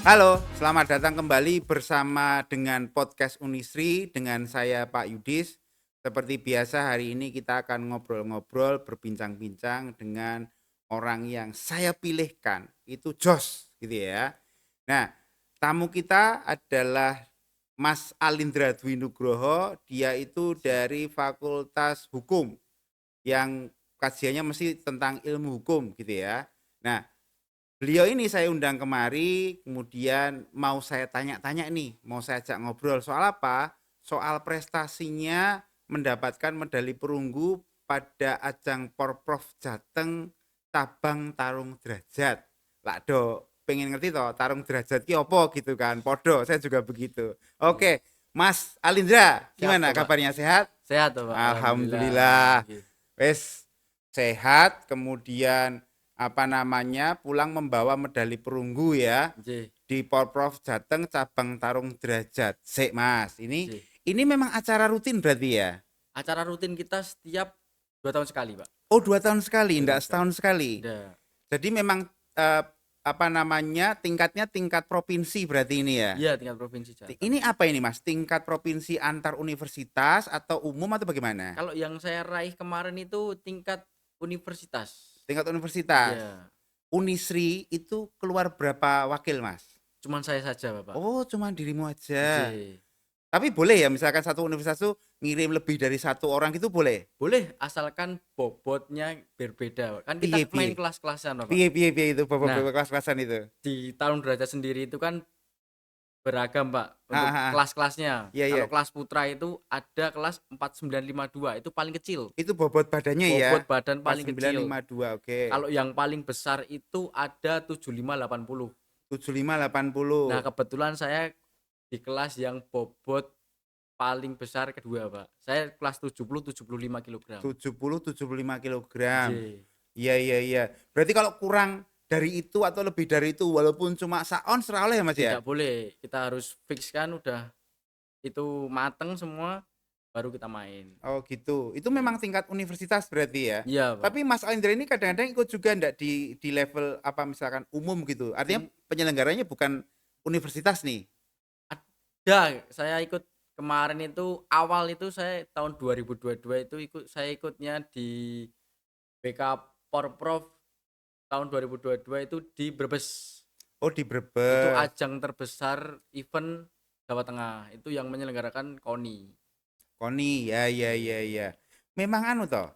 Halo, selamat datang kembali bersama dengan podcast Unisri dengan saya Pak Yudis. Seperti biasa hari ini kita akan ngobrol-ngobrol, berbincang-bincang dengan orang yang saya pilihkan. Itu Jos gitu ya. Nah, tamu kita adalah Mas Alindra Dwi Nugroho. Dia itu dari Fakultas Hukum yang kajiannya mesti tentang ilmu hukum gitu ya. Nah, beliau ini saya undang kemari, kemudian mau saya tanya-tanya nih, mau saya ajak ngobrol soal apa? Soal prestasinya mendapatkan medali perunggu pada ajang Porprov Jateng cabang tarung derajat. Lah do, pengen ngerti toh tarung derajat ki opo gitu kan. Podo, saya juga begitu. Iya. Oke, Mas Alindra, Siap gimana toh, Pak. kabarnya sehat? Sehat toh, Pak. Alhamdulillah. Alhamdulillah. Nggih. Wes sehat, kemudian pulang membawa medali perunggu ya Nggih, di Porprov Jateng cabang tarung derajat. Sik Mas, ini nggih. ini memang acara rutin berarti ya? Acara rutin kita setiap 2 tahun sekali, Pak. Oh 2 tahun sekali, 2 enggak tahun sekali. setahun sekali. Nggak. Jadi memang eh, tingkatnya tingkat provinsi berarti ini ya? Iya, tingkat provinsi Jateng. Ini apa ini Mas? Tingkat provinsi antar universitas atau umum atau bagaimana? Kalau yang saya raih kemarin itu tingkat universitas. Tingkat universitas. Iya. Unisri itu keluar berapa wakil Mas? Cuman saya saja, Bapak. Oh cuma dirimu aja. Nggih. Tapi boleh ya misalkan satu universitas tuh ngirim lebih dari satu orang gitu boleh? Boleh asalkan bobotnya berbeda. Kan Piye kita piye? main kelas-kelasan, Bapak. Piye itu Nah, bapak-bapak kelas-kelasan itu? di tarung derajat sendiri itu kan beragam, Pak, Heeh untuk heeh. kelas-kelasnya. Iya iya. Kalau kelas putra itu ada kelas 4952 itu paling kecil, Itu bobot badannya ya? bobot badan paling kecil. 4952 oke. Kalau yang paling besar itu ada 7580. 7580. Nah, kebetulan saya di kelas yang bobot paling besar kedua, Pak. Saya kelas 75 kilogram. 75 kilogram. J. Iya iya iya. Berarti kalau kurang dari itu atau lebih dari itu walaupun cuma saons ora oleh ya Mas ya? Tidak boleh, kita harus fix kan udah itu mateng semua baru kita main. Oh gitu. Itu Iya. memang tingkat universitas berarti ya. Iya, Pak. Tapi Mas Alindra ini kadang-kadang ikut juga enggak di level apa misalkan umum gitu. Artinya Um, penyelenggaranya bukan universitas nih. Ada, saya ikut kemarin itu awal itu saya tahun 2022 itu saya ikutnya di BK Porprov tahun 2022 itu di Brebes. Oh di Itu Brebes. ajang terbesar event Jawa Tengah. Itu yang menyelenggarakan KONI. Koni ya ya ya Oke. ya. Memang anu toh.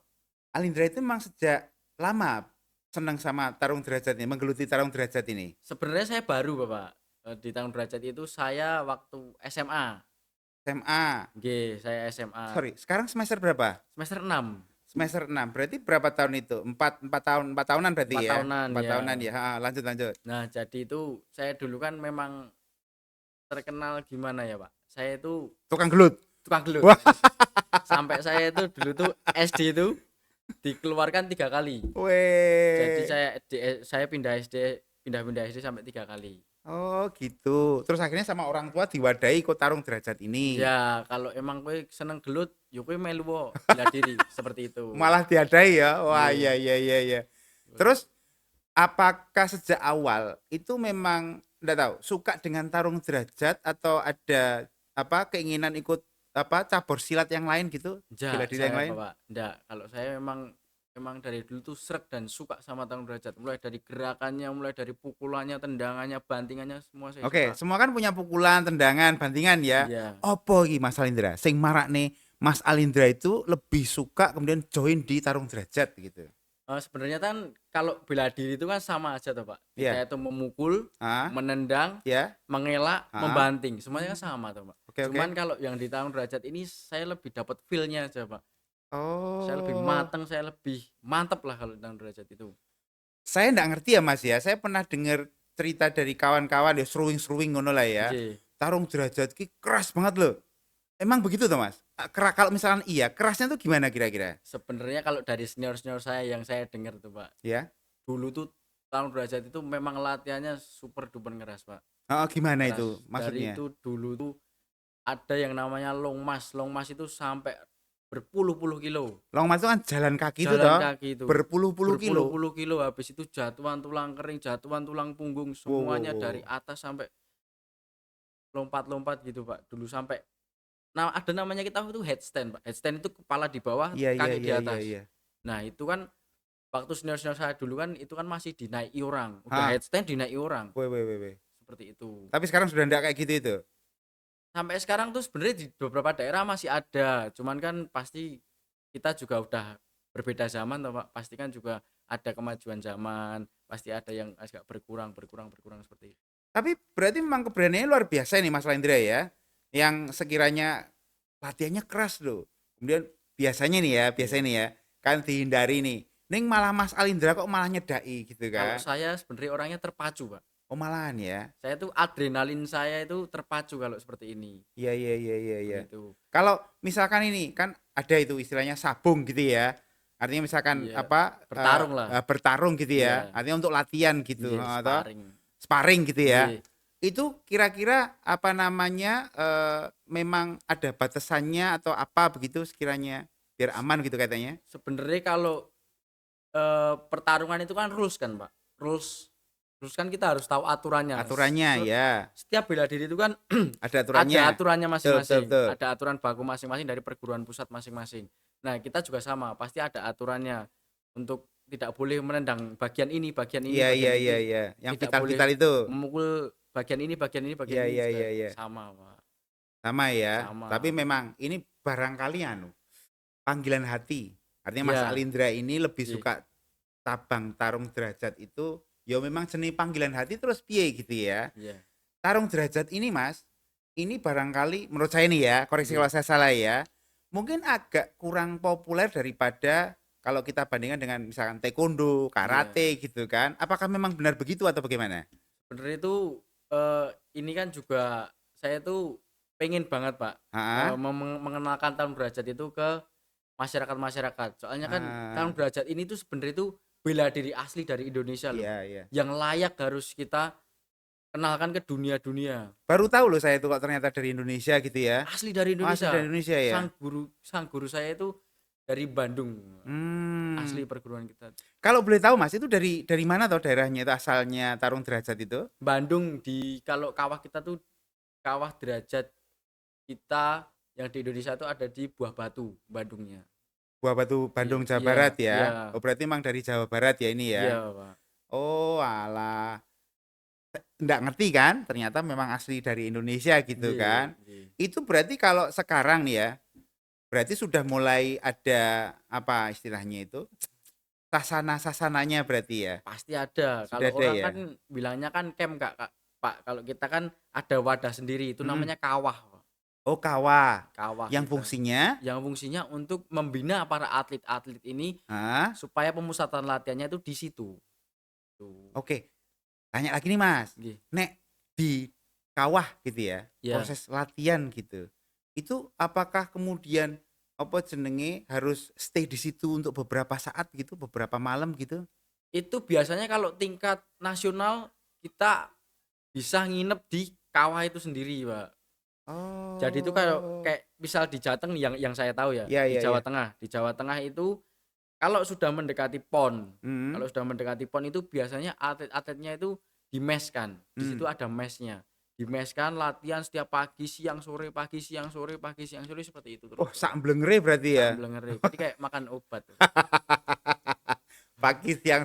Alindra itu memang sejak lama senang sama tarung derajat ini, menggeluti tarung derajat ini. Sebenarnya saya baru, Bapak. Di tahun derajat itu saya waktu SMA. SMA. Nggih, saya SMA Sorry, sekarang semester berapa? semester 6. Semester 6. Berarti berapa tahun itu? Empat tahunan berarti 4 ya? tahunan 4 ya. tahunan ya. Ha, lanjut lanjut. Nah, jadi itu saya dulu kan memang terkenal gimana ya, Pak, saya itu Tukang gelut. tukang gelut. Wah, Sampai saya itu dulu tuh SD itu dikeluarkan 3 kali. Jadi weh. saya pindah-pindah SD sampai 3 kali. Oh gitu. Terus akhirnya sama orang tua diwadahi ikut tarung derajat ini. Ya, kalau emang kowe seneng gelut, yo kowe melu wo, bela diri, seperti itu. Malah diadai ya. Wah iya Nggih. iya iya iya. Terus apakah sejak awal itu memang enggak tahu suka dengan tarung derajat atau ada apa keinginan ikut apa cabur silat yang lain gitu? Bela Ndak diri yang saya, lain? Bapak, ndak. Kalau saya memang dari dulu tuh sreg dan suka sama tarung derajat. Mulai dari gerakannya, mulai dari pukulannya, tendangannya, bantingannya semua saya Oke, suka. semua kan punya pukulan, tendangan, bantingan ya. Iya. Opo iki Mas Alindra? Sing marak nih Mas Alindra itu lebih suka kemudian join di tarung derajat gitu. Sebenarnya kan kalau bela diri itu kan sama aja toh, Pak. Iya. Kita itu memukul, Ah, menendang, ya. mengelak, Ah. membanting, semuanya kan sama toh, Pak. Oke oke. Cuman kalau yang di tarung derajat ini saya lebih dapat feel-nya aja, Pak. Saya lebih Oh. mateng, saya lebih mantep lah kalau di tarung derajat itu. Saya enggak ngerti ya Mas ya. Saya pernah dengar cerita dari kawan-kawan ya seruing-seruing ngono lah ya. Nggih. Tarung derajat ki keras banget loh. Emang begitu tuh Mas? Kalau misalkan iya, kerasnya tuh gimana kira-kira? Sebenarnya kalau dari senior-senior saya yang saya dengar tuh, Pak. Ya. Dulu tuh tarung derajat itu memang latihannya super duper keras, Pak. Oh, gimana itu Keras. Dari maksudnya? itu dulu tuh ada yang namanya long march. Long march itu sampai berpuluh-puluh kilo. Long March itu kan jalan kaki itu Jalan toh, kaki itu. berpuluh-puluh kilo. Berpuluh-puluh kilo habis itu jatuhan tulang kering, jatuhan tulang punggung, Wow, wow, semuanya wow. dari atas sampai lompat-lompat gitu, Pak. Dulu sampai ada namanya kita itu headstand, Pak. Headstand itu kepala di bawah, Iya iya kaki di iya iya atas. iya. Nah, itu kan waktu senior-senior saya dulu kan itu kan masih dinaiki orang, udah Ah, headstand dinaiki orang, weh weh weh weh. seperti itu. Tapi sekarang sudah ndak kayak gitu itu? Sampai sekarang tuh sebenarnya di beberapa daerah masih ada, cuman kan pasti kita juga udah berbeda zaman toh, Pak. Pasti kan juga ada kemajuan zaman, pasti ada yang agak berkurang berkurang berkurang seperti itu. Tapi berarti memang keberaniannya luar biasa nih Mas Lendra ya, yang sekiranya latihannya keras loh. Kemudian biasanya Iya. nih ya, kan dihindari nih. Ning malah Mas Alindra kok malah nyedai gitu Kalau kan. saya sebenarnya orangnya terpacu, Pak. Oh malahan ya. Saya tuh adrenalin saya itu terpacu kalau seperti ini, Iya iya iya iya iya. seperti itu. Kalau misalkan ini kan ada itu istilahnya sabung gitu ya. Artinya misalkan Iya, apa bertarung lah. bertarung gitu ya. Iya, Artinya untuk latihan gitu, iya, toh. sparring. Sparring gitu ya. Iya. Itu kira-kira apa namanya memang ada batasannya atau apa begitu sekiranya biar aman gitu katanya. Sebenarnya kalau pertarungan itu kan rules kan, Pak. Rules rules kan kita harus tahu aturannya. Aturannya ya, Setiap bela diri itu kan ada ada aturannya. aturannya Betul betul masing-masing, betul. ada aturan baku masing-masing dari perguruan pusat masing-masing. Nah, kita juga sama, pasti ada aturannya untuk tidak boleh menendang bagian ini, Iya iya bagian iya itu, iya. Yang tidak boleh vital-vital itu. memukul bagian Iya ini iya juga iya iya. sama, Pak. Sama ya. Tapi Sama. memang ini barangkali panggilan hati. Artinya Mas Iya, Alindra ini lebih iya, suka tabang tarung derajat itu ya memang seni panggilan hati terus piye gitu ya. iya, Tarung derajat ini Mas, ini barangkali menurut saya nih ya, koreksi iya. kalau saya salah ya, mungkin agak kurang populer daripada kalau kita bandingkan dengan misalkan taekwondo, Iya. karate gitu kan. Apakah memang benar begitu atau bagaimana? Sebenarnya itu, ini kan juga saya tuh pengen banget, Pak, Heeh. mengenalkan tarung derajat itu ke masyarakat-masyarakat. Soalnya kan tarung Ah, derajat ini tuh sebenarnya itu bela diri asli dari Indonesia loh, iya iya. yang layak harus kita kenalkan ke dunia-dunia. Baru tahu loh saya itu kok ternyata dari Indonesia gitu ya. Asli dari Oh, asli dari Indonesia. Indonesia ya. Sang guru saya itu dari Bandung, Hmm. asli perguruan kita. Kalau boleh tahu Mas, itu dari mana toh daerahnya itu asalnya tarung derajat itu? Bandung di kalau kawah kita tuh kawah derajat kita yang di Indonesia tuh ada di Buah Batu, Bandungnya. Buah Batu, Bandung, Jawa Iya, Barat iya, ya. Oh, berarti emang dari Jawa Barat ya ini iya, ya. Pak. Oh, alah. Nggak ngerti kan? Ternyata memang asli dari Indonesia gitu Nggih, kan. nggih. Itu berarti kalau sekarang nih ya, berarti sudah mulai ada apa istilahnya itu? Sasana-sasananya berarti ya. Pasti ada. Sudah Kalau ada orang ya. kan bilangnya kan camp, Kak, Pak. Kalau kita kan ada wadah sendiri, itu Mm-mm. namanya kawah, Pak. Oh, kawah. Kawah Yang kita. fungsinya, Yang fungsinya untuk membina para atlet-atlet ini ah, supaya pemusatan latihannya itu di situ. Tuh. oke. Tanya lagi nih Mas. Nggih. Nek di kawah gitu ya, Ya, proses latihan gitu. Itu apakah kemudian apa jenenge harus stay di situ untuk beberapa saat gitu, beberapa malam gitu? itu biasanya kalau tingkat nasional kita bisa nginep di kawah itu sendiri, Pak. Jadi itu kayak Oh. kayak misal di Jateng yang saya tahu ya, Iya iya iya. Di Jawa Tengah itu kalau sudah mendekati PON, Mhm. kalau sudah mendekati PON itu biasanya atlet-atletnya itu dimeskan, di situ Mmm. ada mesnya. Dimeskan latihan setiap pagi, siang, sore, pagi, siang, sore, pagi, siang, sore, seperti itu terus, Oh, Pak. sak blengere berarti ya? Sambil jadi kayak makan obat. Pagi, siang,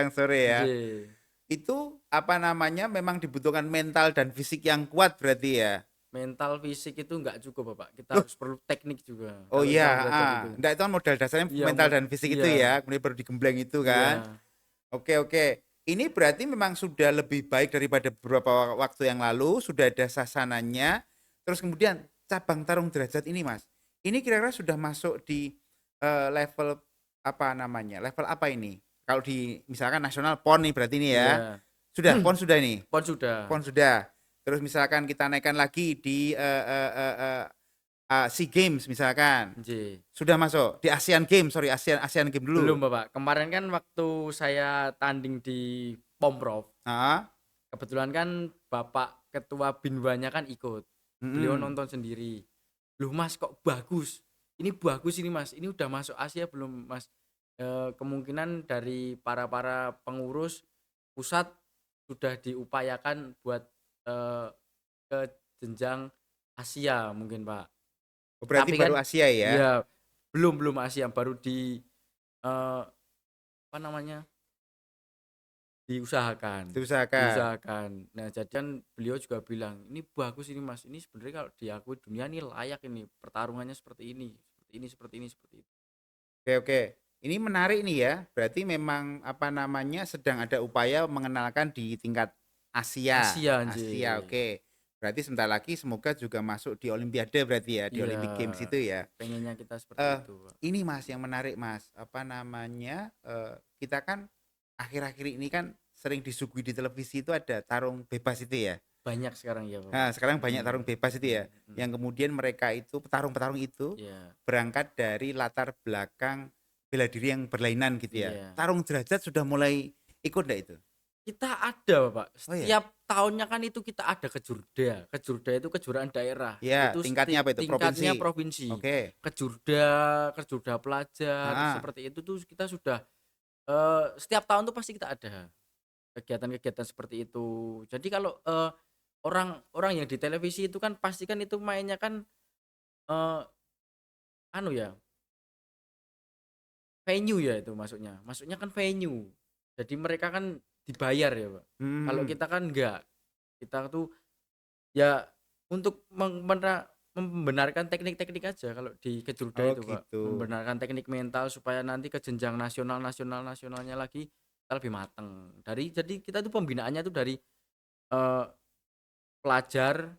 sore ya? Nggih, Itu apa namanya, memang dibutuhkan mental dan fisik yang kuat berarti ya? mental, fisik itu nggak cukup, Bapak, kita Loh, harus perlu teknik juga oh kalau iya, tarung derajat heeh. itu. Ndak itu kan modal dasarnya Iya mental dan fisik itu iya ya, kemudian baru digembleng itu kan. iya, Oke oke. Ini berarti memang sudah lebih baik daripada beberapa waktu yang lalu, sudah ada sasananya, terus kemudian cabang tarung derajat ini Mas, ini kira-kira sudah masuk di, level apa namanya, level apa ini? Kalau di misalkan nasional PON nih berarti ini ya, iya. sudah PON sudah ini? PON sudah. PON sudah. Terus misalkan kita naikkan lagi di, SEA Games misalkan, Nggih. sudah masuk? Di Asian Games, sorry Asian Asian Games Belum, dulu? Bapak. Kemarin kan waktu saya tanding di Pomprov, Heeh, kebetulan kan Bapak ketua Binwanya kan ikut. Beliau mhm. nonton sendiri. "Loh, Mas, kok bagus? Ini bagus ini, Mas. Ini udah masuk Asia belum, Mas?" Kemungkinan dari para pengurus pusat sudah diupayakan buat, eee, ke jenjang Asia mungkin, Pak. Oh, berarti Tapi baru kan Asia ya? ya belum Asia, baru apa namanya, diusahakan Diusahakan. diusahakan. Nah, jadi kan beliau juga bilang, "Ini bagus ini, Mas, ini sebenarnya kalau diakui dunia ini layak ini, pertarungannya seperti ini, seperti ini, seperti ini, seperti itu." Oke, oke. Ini menarik nih ya. Berarti memang apa namanya sedang ada upaya mengenalkan di tingkat Asia. Asia Asia, anjir. oke. Berarti sebentar lagi semoga juga masuk di Olimpiade berarti ya, di Iya, Olympic Games itu ya. pengennya kita seperti Eh, itu, Pak. ini Mas yang menarik Mas, apa namanya? Kita kan akhir-akhir ini kan sering disuguhi di televisi itu ada tarung bebas itu ya. Banyak sekarang ya, Nah, Pak. sekarang banyak Mhm, tarung bebas itu ya, mhm, yang kemudian mereka itu petarung-petarung itu iya, berangkat dari latar belakang bela diri yang berlainan gitu ya. iya. Tarung derajat sudah mulai ikut enggak itu? Kita ada, Pak, Oh ya? setiap tahunnya kan itu kita ada Kejurda. Kejurda itu kejuaraan daerah, Ya, itu tingkatnya apa itu? tingkatnya Provinsi. provinsi. Oke. Kejurda pelajar, Heeh. seperti itu tuh kita sudah, setiap tahun tuh pasti kita ada kegiatan-kegiatan seperti itu. Jadi kalau, orang-orang yang di televisi itu kan pasti kan itu mainnya kan, eee, anu ya, venue ya itu maksudnya kan venue. Jadi mereka kan dibayar ya, Pak. Kalau Mhm. kita kan enggak, kita tuh ya untuk membenarkan teknik-teknik aja kalau di Kejurda Oh itu, Pak. gitu. Membenarkan teknik mental supaya nanti ke jenjang nasionalnya lagi kita lebih mateng. Jadi kita tuh pembinaannya tuh dari, eee, pelajar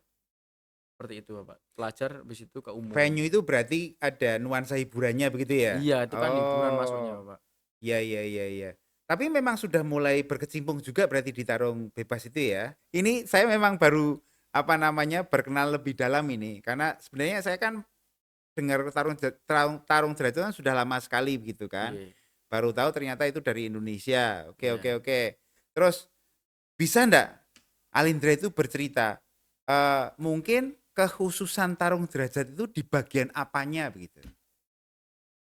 seperti itu, Pak. Pelajar habis itu ke umum. Venue itu berarti ada nuansa hiburannya begitu ya? Iya, itu kan hiburan masuknya, Oh. Pak. Iya, iya, iya, iya. Tapi memang sudah mulai berkecimpung juga berarti di tarung bebas itu ya. Ini saya memang baru apa namanya berkenal lebih dalam ini karena sebenarnya saya kan dengar tarung derajat kan sudah lama sekali begitu kan. Iya, Baru tahu ternyata itu dari Indonesia. Oke, iya. oke, oke. Terus bisa ndak Alindra itu bercerita mungkin kekhususan tarung derajat itu di bagian apanya begitu?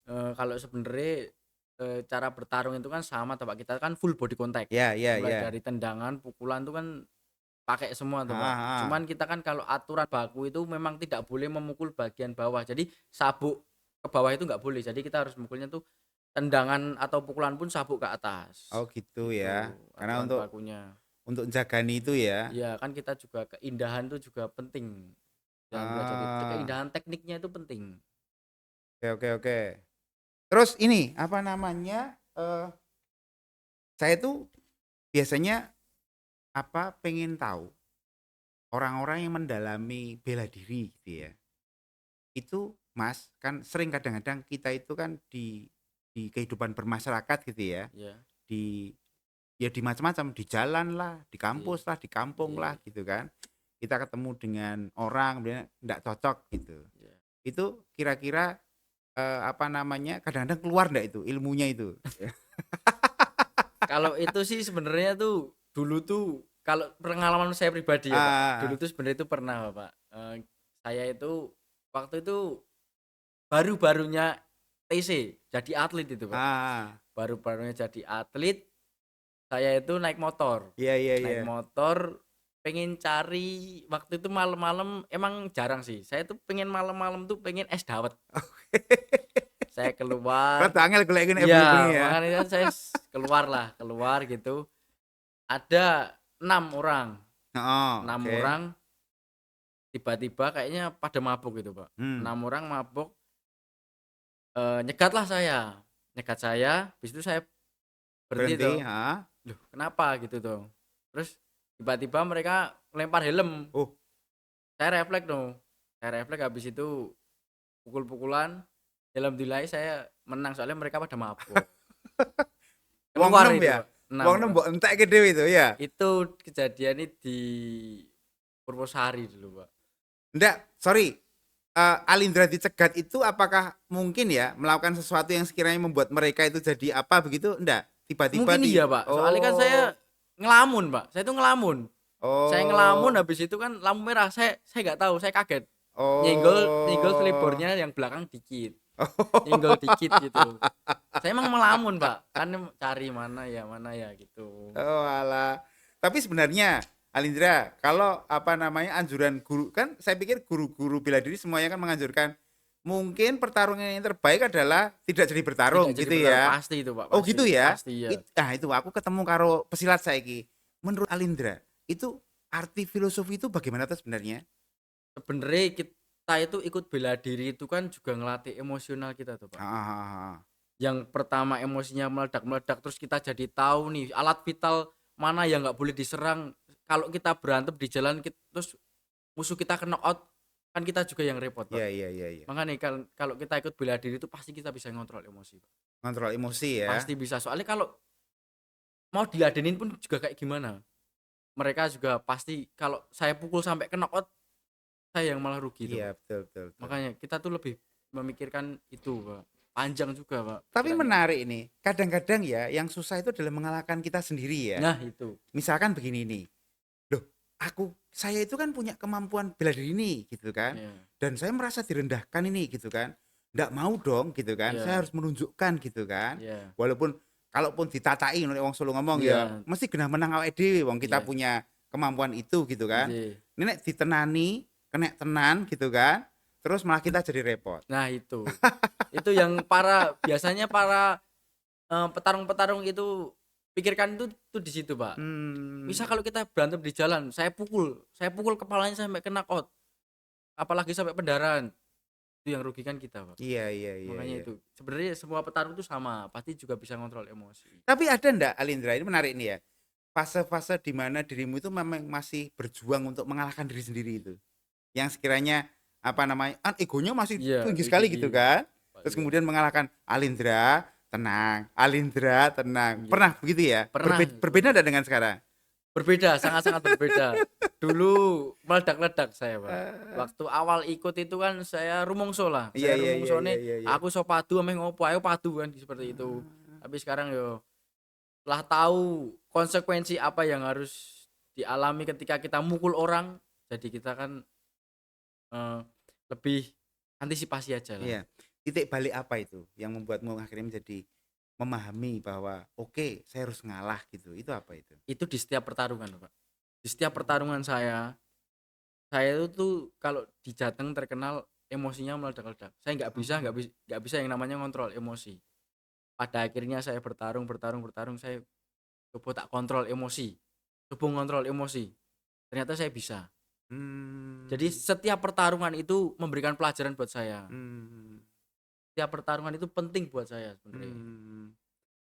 Kalau sebenarnya, cara bertarung itu kan sama tuh, Pak, kita kan full body contact. Ya, ya, Mulai ya. dari tendangan, pukulan tuh kan pakai semua tuh, Pak. Heeh, heeh. Cuman kita kan kalau aturan baku itu memang tidak boleh memukul bagian bawah. Jadi sabuk ke bawah itu nggak boleh. Jadi kita harus mukulnya tuh tendangan atau pukulan pun sabuk ke atas. Oh gitu ya. Itu Karena aturan bakunya. untuk jagani itu ya. Iya, kan kita juga keindahan tuh juga penting dalam belajar itu. Ah, Keindahan tekniknya itu penting. oke, oke, oke. Terus ini apa namanya? Saya tuh biasanya apa pengen tahu orang-orang yang mendalami bela diri gitu ya. Itu Mas kan sering kadang-kadang kita itu kan di kehidupan bermasyarakat gitu ya. Iya, Di ya di macam-macam, di jalan lah, di iya, kampus lah, di kampung iya, lah gitu kan. Kita ketemu dengan orang kemudian enggak cocok gitu. iya. Itu kira-kira apa namanya, kadang-kadang keluar ndak itu ilmunya itu? Kalau itu sih sebenarnya tuh, dulu tuh kalau pengalaman saya pribadi ya, Pak, dulu Ah, tuh sebenarnya itu pernah, Pak, saya itu waktu itu baru-barunya TC, jadi atlet itu, Pak. ah, Baru-barunya jadi atlet, saya itu iya, iya, iya. naik motor pengen cari waktu itu malam-malam emang jarang sih, saya tuh pengen malam-malam tuh pengen es dawet. Saya keluar Rada angel golekne bengi-bengi iya, ya. makanya kan saya keluar gitu, ada 6 orang. Heeh, 6 oke. orang tiba-tiba kayaknya pada mabuk gitu, Pak. Hmm, 6 orang mabuk, nyegatlah saya. Nyegat saya, habis itu saya berhenti berhenti, toh, heeh. "Loh kenapa?" Gitu tuh. Terus tiba-tiba mereka lempar helm, Oh, saya refleks dong. Saya refleks habis itu pukul-pukulan, alhamdulillah saya menang soalnya mereka pada mabuk. wong Keluar enem itu, ya? Pak, 6 Wong enem orang. mbok entekke dhewe itu ya? Itu kejadiannya di Purwosari dulu, Pak. Ndak, sorry, Alindra dicegat itu apakah mungkin ya melakukan sesuatu yang sekiranya membuat mereka itu jadi apa begitu? Ndak? Tiba-tiba Mungkin iya, Pak, soalnya kan oh, saya ngelamun, Pak, saya itu ngelamun. Saya ngelamun oh, habis itu kan lampu merah, saya nggak tahu, saya kaget. Nyenggol nyenggol oh. selibornya yang belakang dikit, nyenggol dikit gitu. Saya emang melamun, Pak, kan cari mana ya gitu. Oh alah. Tapi sebenarnya Alindra, kalau apa namanya anjuran guru kan saya pikir guru-guru bela diri semuanya kan menganjurkan mungkin pertarungan yang terbaik adalah tidak jadi Tidak bertarung jadi gitu bertarung, ya. pasti itu, Pak, Oh gitu ya? pasti ya. Itu aku ketemu karo pesilat saiki. Menurut Alindra, itu arti filosofi itu bagaimana tuh sebenarnya? Sebenarnya kita itu ikut bela diri itu kan juga ngelatih emosional kita tuh, Pak. Heeh, heeh, heeh. Yang pertama emosinya meledak-meledak, terus kita jadi tahu nih alat vital mana yang nggak boleh diserang. Kalau kita berantem di jalan terus musuh kita kena out, kan kita juga yang repot, Pak. Iya, iya, iya, iya. Makanya kalau kita ikut bela diri itu pasti kita bisa ngontrol emosi, Pak. Kontrol emosi ya. Pasti bisa. Soalnya kalau mau diladenin pun juga kayak gimana. Mereka juga pasti kalau saya pukul sampai kena out, saya yang malah rugi tuh, Iya, Pak. betul, betul, betul. Makanya kita tuh lebih memikirkan itu, Pak. Panjang juga, Pak, Tapi pikirannya. menarik ini, kadang-kadang ya yang susah itu adalah mengalahkan kita sendiri ya. Nah, itu. Misalkan begini nih, loh saya itu kan punya kemampuan bela diri nih gitu kan, Iya. dan saya merasa direndahkan ini gitu kan, nggak mau dong gitu kan, saya Iya. harus menunjukkan gitu kan, Iya. walaupun kalaupun ditatai oleh wong Solo ngomong ya, Iya. mesti genah menang awake dhewe wong kita Iya. punya kemampuan itu gitu kan. Iya. Ini nek ditenani, kena tenan gitu kan, terus malah kita jadi repot. Nah, itu. Itu yang biasanya para petarung-petarung itu pikirkan itu tuh di situ, Pak. Misal Hmm. kalau kita berantem di jalan, saya pukul kepalanya sampai kena out, apalagi sampai pendarahan, itu yang rugikan kita, Pak. Iya, iya, iya, Makanya iya. itu, sebenarnya semua petarung itu sama, pasti juga bisa ngontrol emosi. Tapi ada ndak Alindra, ini menarik nih ya, fase-fase di mana dirimu itu memang masih berjuang untuk mengalahkan diri sendiri itu? Yang sekiranya, apa namanya, kan egonya masih Iya, tinggi itu sekali gitu iya, kan, Pak, terus iya. kemudian mengalahkan, "Alindra, tenang, Alindra, tenang." Iya. Pernah begitu ya? Pernah. Berbeda ndak dengan sekarang? Berbeda, sangat-sangat berbeda. Dulu meledak-ledak saya, Pak. Eee, Waktu awal ikut itu kan saya rumongso lah. iya, Saya iya, iya, rumongso iya, nih, iya, iya. aku so padu ameh ngopo, ayo padu kan seperti itu. Ah, Tapi sekarang yo setelah tahu konsekuensi apa yang harus dialami ketika kita mukul orang, jadi kita kan eh, lebih antisipasi aja lah. iya. Titik balik apa itu yang membuatmu akhirnya menjadi memahami bahwa, "Oke, saya harus ngalah," gitu, itu apa itu? Itu di setiap pertarungan, Pak. Di setiap pertarungan saya itu tuh kalau di Jateng terkenal emosinya meledak-ledak. Saya nggak bisa yang namanya ngontrol emosi. Pada akhirnya saya bertarung, saya coba tak kontrol emosi, coba ngontrol emosi. Ternyata saya bisa. Jadi Mmm, setiap pertarungan itu memberikan pelajaran buat saya. mmm, Setiap pertarungan itu penting buat saya sebenarnya. mmm.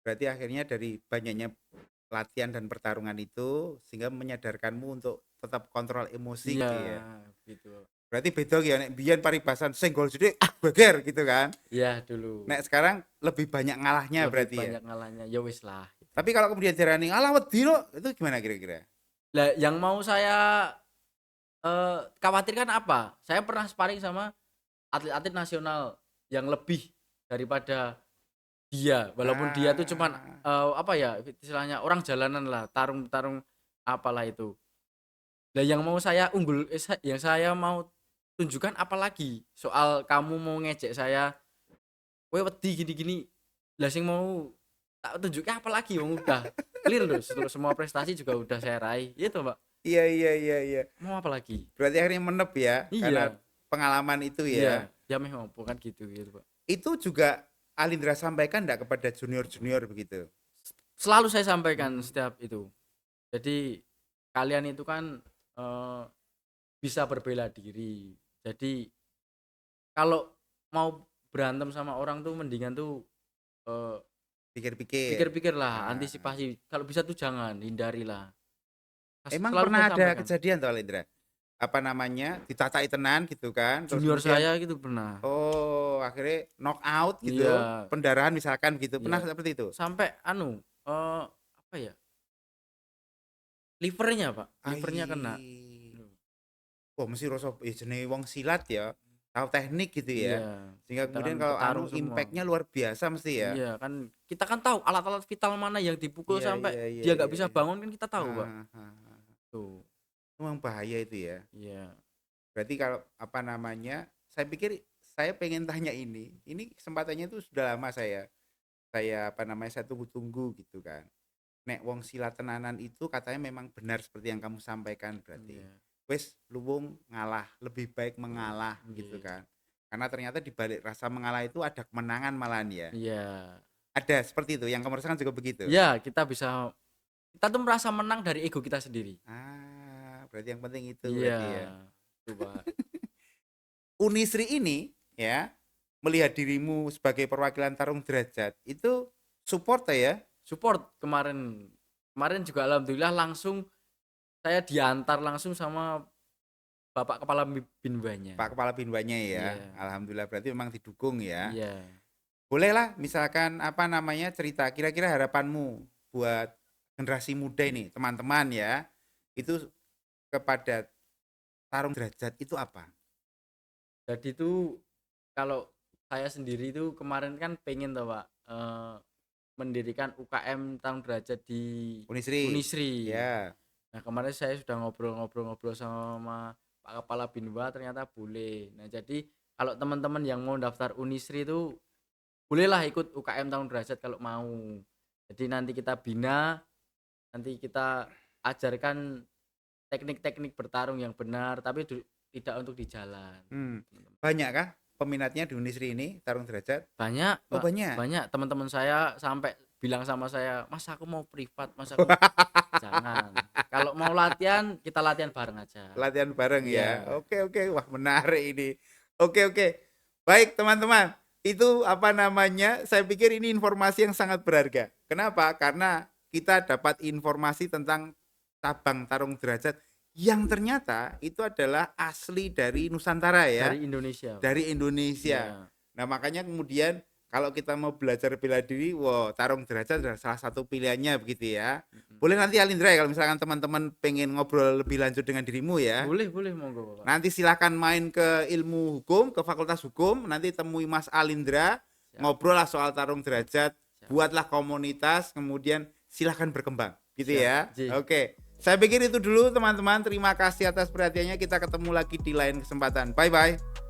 Berarti akhirnya dari banyaknya latihan dan pertarungan itu sehingga menyadarkanmu untuk tetap kontrol emosi Iya, gitu ya. gitu. Berarti beda ya nek biyen paribasan senggol sithik geger gitu kan. Iya dulu. Nek sekarang lebih banyak ngalahnya Lebih berarti ya. banyak ngalahnya. Ya wis lah. Gitu. Tapi kalau kemudian diarani alah wedi lo, itu gimana kira-kira? Lah yang mau saya khawatirkan apa? Saya pernah sparring sama atlet-atlet nasional yang lebih daripada dia, walaupun dia tuh cuman, Ah, apa ya, istilahnya orang jalanan lah, tarung-tarung apalah itu. Lah yang mau saya yang saya mau tunjukkan apalagi, soal kamu mau ngejek saya, "Kowe wedi gini-gini." Lah sing mau tak tunjukin apalagi wong udah clear loh, semua prestasi juga udah saya raih, itu Pak. iya, iya, iya, iya. Mau apa lagi? Berarti akhirnya menep ya karena Iya, pengalaman itu iya, ya. ya meh ngopo kan gitu, Pak. Itu juga Alindra sampaikan enggak kepada junior-junior begitu? Selalu saya sampaikan Mmm, setiap itu. Jadi kalian itu kan eh, bisa berbela diri. Jadi kalau mau berantem sama orang tuh mendingan tuh eh, pikir-pikir. pikir-pikirlah, Ah. antisipasi. Kalau bisa tuh jangan, hindarilah. Emang Selalu saya pernah ada sampaikan. kejadian tuh Alindra? Apa namanya, ditatai tenan gitu kan, terus Junior kemudian saya gitu pernah. oh akhirnya knock out gitu, Iya, pendarahan misalkan gitu, pernah iya. seperti itu? Sampai apa ya? Livernya, Pak. Livernya kena. Ai. Wah mesti rasa ya jenenge wong silat ya, tahu teknik gitu Iya, ya. Sehingga kita kan kemudian kalau petarung anu semua. impact-nya luar biasa mesti ya? Iya kan kita kan tahu alat-alat vital mana yang dipukul Iya, sampai iya, iya, dia nggak iya, bisa iya. bangun kan kita tahu, Pak. Heeh, heeh, heeh. Tuh. Memang bahaya itu ya. Iya. Berarti kalau apa namanya, saya pikir saya pengen tanya ini kesempatannya itu sudah lama saya apa namanya, saya tunggu-tunggu gitu kan. nek wong silat tenanan itu katanya memang benar seperti yang kamu sampaikan berarti. Iya. Wes luwung ngalah, lebih baik mengalah gitu Iya. kan. Karena ternyata di balik rasa mengalah itu ada kemenangan malahan ya. Iya. Ada seperti itu, yang kamu rasakan juga begitu? Iya, kita tuh merasa menang dari ego kita sendiri. Berarti yang penting itu Iya, berarti ya. itu Pak. Unisri ini ya, melihat dirimu sebagai perwakilan tarung derajat itu support ya? Support kemarin juga alhamdulillah langsung saya diantar langsung sama Bapak Kepala Binwanya. Pak Kepala Binwanya ya. Iya. Alhamdulillah berarti memang didukung ya. Iya. Bolehlah misalkan apa namanya cerita kira-kira harapanmu buat generasi muda ini, teman-teman ya. Itu kepada tarung derajat itu apa? Jadi itu kalau saya sendiri itu kemarin kan pengen tuh Pak mendirikan UKM tarung derajat di Unisri. Unisri. Ya. Nah kemarin saya sudah ngobrol-ngobrol sama Pak Kepala Binwa ternyata boleh. Nah jadi kalau teman-teman yang mau daftar Unisri itu bolehlah ikut UKM tarung derajat kalau mau. Jadi nanti kita bina, nanti kita ajarkan teknik-teknik bertarung yang benar tapi tidak untuk di jalan. Banyak kah peminatnya di Unisri ini tarung derajat? Banyak, Oh Pak. banyak. Banyak teman-teman saya sampai bilang sama saya, "Mas aku mau privat, Mas aku." Jangan. Kalau mau latihan, kita latihan bareng aja. Latihan bareng ya. Iya. Oke. Wah, menarik ini. Oke. Baik, teman-teman. Itu apa namanya? Saya pikir ini informasi yang sangat berharga. Kenapa? Karena kita dapat informasi tentang cabang tarung derajat yang ternyata itu adalah asli dari Nusantara ya. Dari Indonesia. Dari Indonesia. Iya. Nah, makanya kemudian kalau kita mau belajar bela diri, wow, tarung derajat adalah salah satu pilihannya begitu ya. Boleh nanti Alindra ya kalau misalkan teman-teman pengen ngobrol lebih lanjut dengan dirimu ya. Boleh monggo, Bapak. Nanti silakan main ke ilmu hukum, ke Fakultas Hukum, nanti temui Mas Alindra, Siap. ngobrol lah soal tarung derajat, Siap. buatlah komunitas, kemudian silakan berkembang gitu Siap. ya. Ji. Oke. Saya pikir itu dulu teman-teman. Terima kasih atas perhatiannya. Kita ketemu lagi di lain kesempatan. Bye bye.